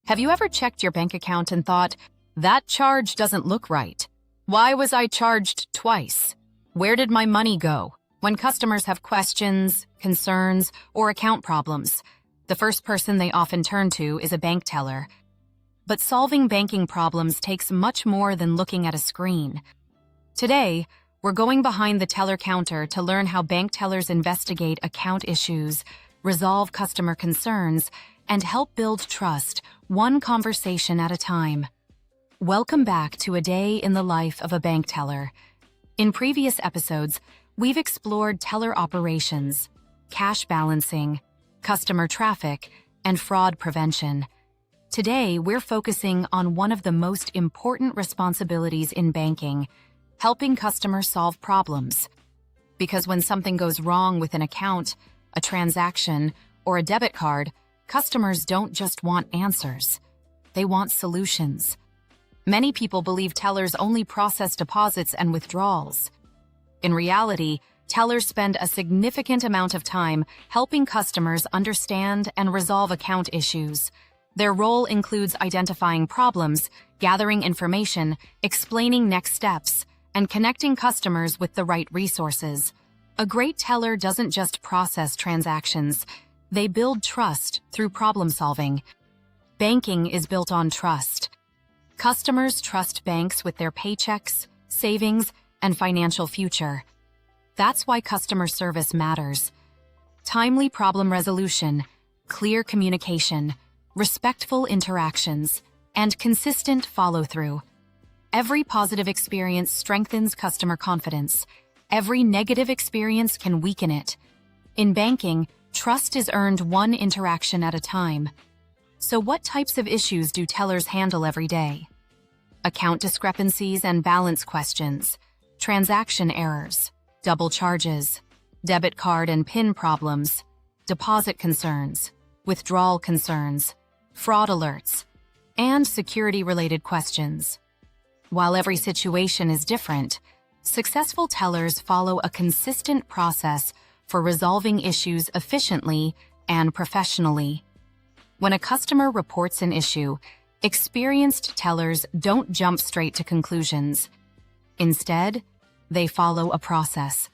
Have you ever checked your bank account and thought, that charge doesn't look right? Why was I charged twice? Where did my money go? When customers have questions, concerns, or account problems, the first person they often turn to is a bank teller. But solving banking problems takes much more than looking at a screen. Today, we're going behind the teller counter to learn how bank tellers investigate account issues, resolve customer concerns, and help build trust, one conversation at a time. Welcome back to A Day in the Life of a Bank Teller. In previous episodes, we've explored teller operations, cash balancing, customer traffic, and fraud prevention. Today, we're focusing on one of the most important responsibilities in banking, helping customers solve problems. Because when something goes wrong with an account, a transaction, or a debit card, customers don't just want answers. They want solutions. Many people believe tellers only process deposits and withdrawals. In reality, tellers spend a significant amount of time helping customers understand and resolve account issues. Their role includes identifying problems, gathering information, explaining next steps, and connecting customers with the right resources. A great teller doesn't just process transactions. They build trust through problem solving. Banking is built on trust. Customers trust banks with their paychecks, savings, and financial future. That's why customer service matters. Timely problem resolution, clear communication, respectful interactions, and consistent follow-through. Every positive experience strengthens customer confidence. Every negative experience can weaken it. In banking, trust is earned one interaction at a time. So what types of issues do tellers handle every day? Account discrepancies and balance questions, transaction errors, double charges, debit card and PIN problems, deposit concerns, withdrawal concerns, fraud alerts, and security-related questions. While every situation is different, successful tellers follow a consistent process for resolving issues efficiently and professionally. When a customer reports an issue, experienced tellers don't jump straight to conclusions. Instead, they follow a process.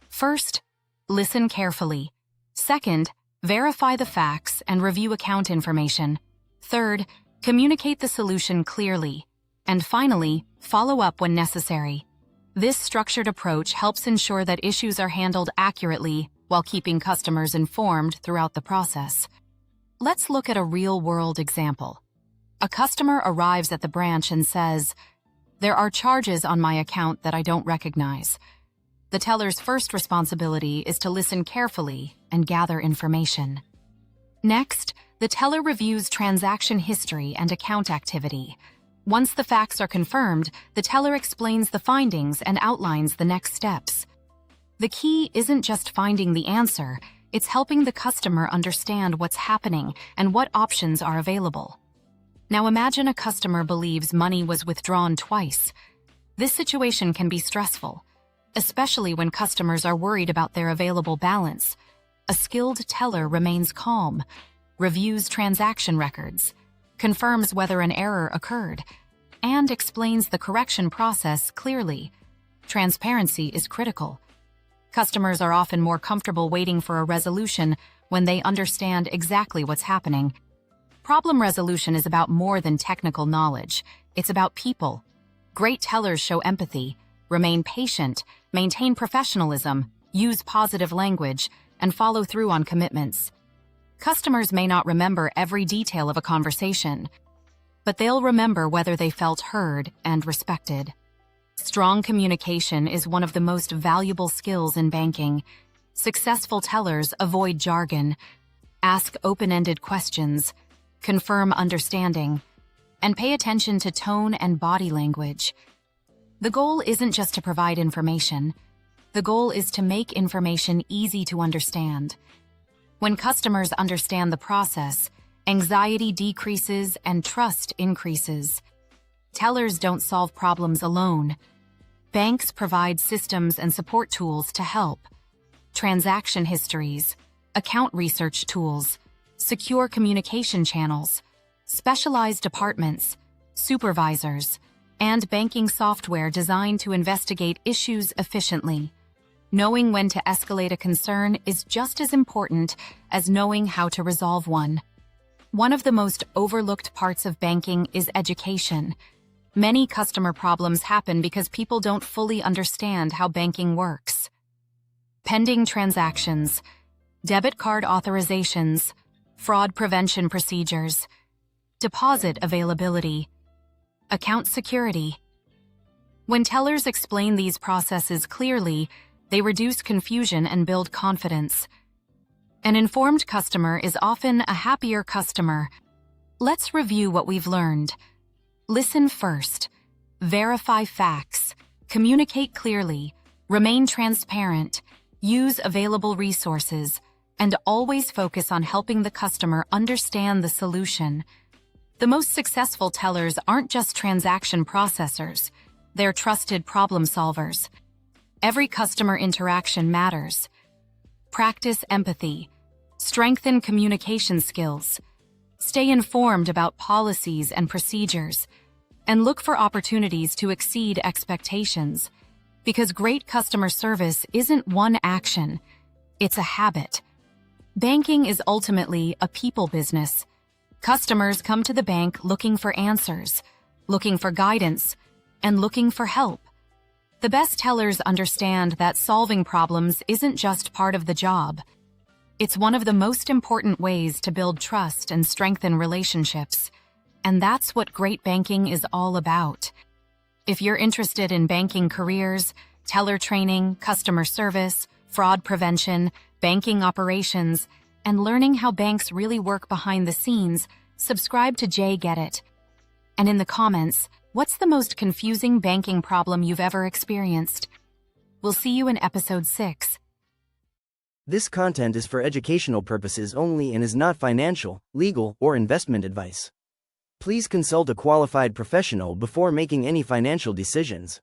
First, listen carefully. Second, verify the facts and review account information. Third, communicate the solution clearly. And finally, follow up when necessary. This structured approach helps ensure that issues are handled accurately while keeping customers informed throughout the process. Let's look at a real-world example. A customer arrives at the branch and says, "There are charges on my account that I don't recognize." The teller's first responsibility is to listen carefully and gather information. Next, the teller reviews transaction history and account activity. Once the facts are confirmed, the teller explains the findings and outlines the next steps. The key isn't just finding the answer, it's helping the customer understand what's happening and what options are available. Now imagine a customer believes money was withdrawn twice. This situation can be stressful, especially when customers are worried about their available balance. A skilled teller remains calm, reviews transaction records, confirms whether an error occurred, and explains the correction process clearly. Transparency is critical. Customers are often more comfortable waiting for a resolution when they understand exactly what's happening. Problem resolution is about more than technical knowledge. It's about people. Great tellers show empathy, remain patient, maintain professionalism, use positive language, and follow through on commitments. Customers may not remember every detail of a conversation, but they'll remember whether they felt heard and respected. Strong communication is one of the most valuable skills in banking. Successful tellers avoid jargon, ask open-ended questions, confirm understanding, and pay attention to tone and body language. The goal isn't just to provide information. The goal is to make information easy to understand. When customers understand the process, anxiety decreases and trust increases. Tellers don't solve problems alone. Banks provide systems and support tools to help. Transaction histories, account research tools, secure communication channels, specialized departments, supervisors, and banking software designed to investigate issues efficiently. Knowing when to escalate a concern is just as important as knowing how to resolve one. One of the most overlooked parts of banking is education. Many customer problems happen because people don't fully understand how banking works. Pending transactions, debit card authorizations, fraud prevention procedures, deposit availability, account security. When tellers explain these processes clearly, they reduce confusion and build confidence. An informed customer is often a happier customer. Let's review what we've learned. Listen first. Verify facts. Communicate clearly. Remain transparent. Use available resources. And always focus on helping the customer understand the solution. The most successful tellers aren't just transaction processors. They're trusted problem solvers. Every customer interaction matters. Practice empathy. Strengthen communication skills. Stay informed about policies and procedures. And look for opportunities to exceed expectations. Because great customer service isn't one action. It's a habit. Banking is ultimately a people business. Customers come to the bank looking for answers, looking for guidance, and looking for help. The best tellers understand that solving problems isn't just part of the job. It's one of the most important ways to build trust and strengthen relationships. And that's what great banking is all about. If you're interested in banking careers, teller training, customer service, fraud prevention, banking operations, and learning how banks really work behind the scenes, subscribe to Get It. And in the comments, what's the most confusing banking problem you've ever experienced? We'll see you in episode 6. This content is for educational purposes only and is not financial, legal, or investment advice. Please consult a qualified professional before making any financial decisions.